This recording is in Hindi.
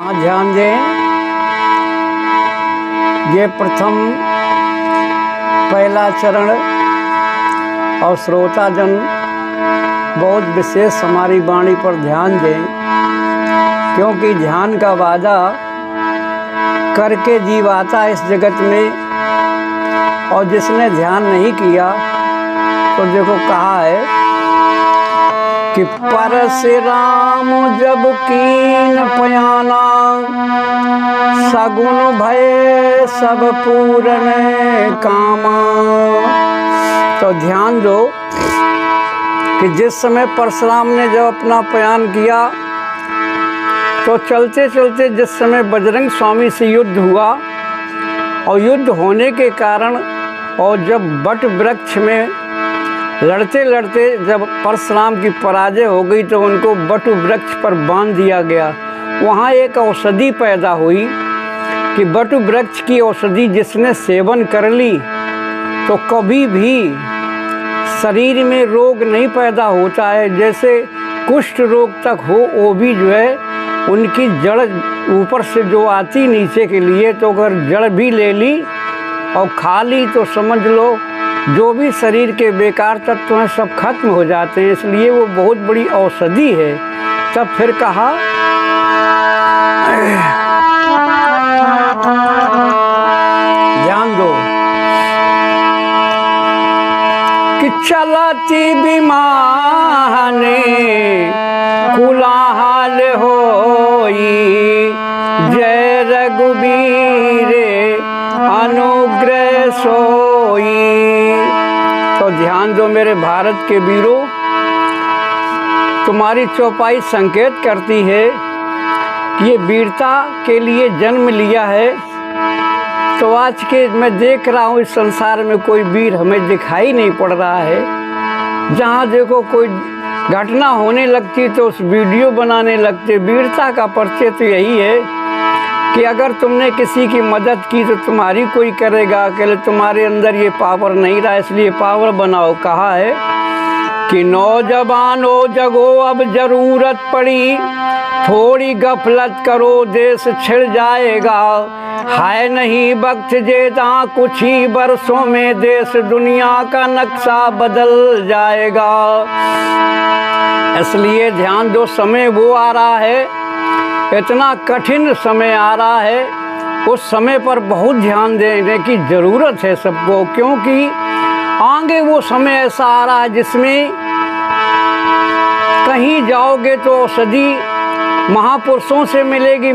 ध्यान दें, ये प्रथम पहला चरण और श्रोताजन बहुत विशेष हमारी वाणी पर ध्यान दें, क्योंकि ध्यान का वादा करके जीव आता इस जगत में, और जिसने ध्यान नहीं किया तो देखो कहा है कि परशुराम जब कीन पयाना, सगुन भय सब पूरन कामा। तो ध्यान दो कि जिस समय परशुराम ने जब अपना पयान किया तो चलते चलते जिस समय बजरंग स्वामी से युद्ध हुआ, और युद्ध होने के कारण और जब वट वृक्ष में लड़ते लड़ते जब परशुराम की पराजय हो गई तो उनको वट वृक्ष पर बांध दिया गया। वहाँ एक औषधि पैदा हुई कि वट वृक्ष की औषधि जिसने सेवन कर ली तो कभी भी शरीर में रोग नहीं पैदा होता है। जैसे कुष्ठ रोग तक हो, वो भी जो है उनकी जड़ ऊपर से जो आती नीचे के लिए, तो अगर जड़ भी ले ली और खा ली तो समझ लो जो भी शरीर के बेकार तत्व हैं सब खत्म हो जाते हैं। इसलिए वो बहुत बड़ी औषधि है। तब फिर कहा ध्यान दो कि चलती विमाने कुलाहल होई, जय रघुबीर अनुग्रह सोई। तो ध्यान दो मेरे भारत के वीरों, तुम्हारी चौपाई संकेत करती है कि ये वीरता के लिए जन्म लिया है। तो आज के मैं देख रहा हूँ इस संसार में कोई वीर हमें दिखाई नहीं पड़ रहा है। जहाँ देखो कोई घटना होने लगती तो उस वीडियो बनाने लगते। वीरता का परिचय तो यही है कि अगर तुमने किसी की मदद की तो तुम्हारी कोई करेगा, अकेले तुम्हारे अंदर ये पावर नहीं रहा, इसलिए पावर बनाओ। कहा है कि नौजवानों जगो अब जरूरत पड़ी, थोड़ी गफलत करो देश छिड़ जाएगा, है नहीं वक्त जेदा कुछ ही वर्षों में देश दुनिया का नक्शा बदल जाएगा। इसलिए ध्यान दो, समय वो आ रहा है, इतना कठिन समय आ रहा है, उस समय पर बहुत ध्यान देने की ज़रूरत है सबको, क्योंकि आगे वो समय ऐसा आ रहा है जिसमें कहीं जाओगे तो औषधि महापुरुषों से मिलेगी।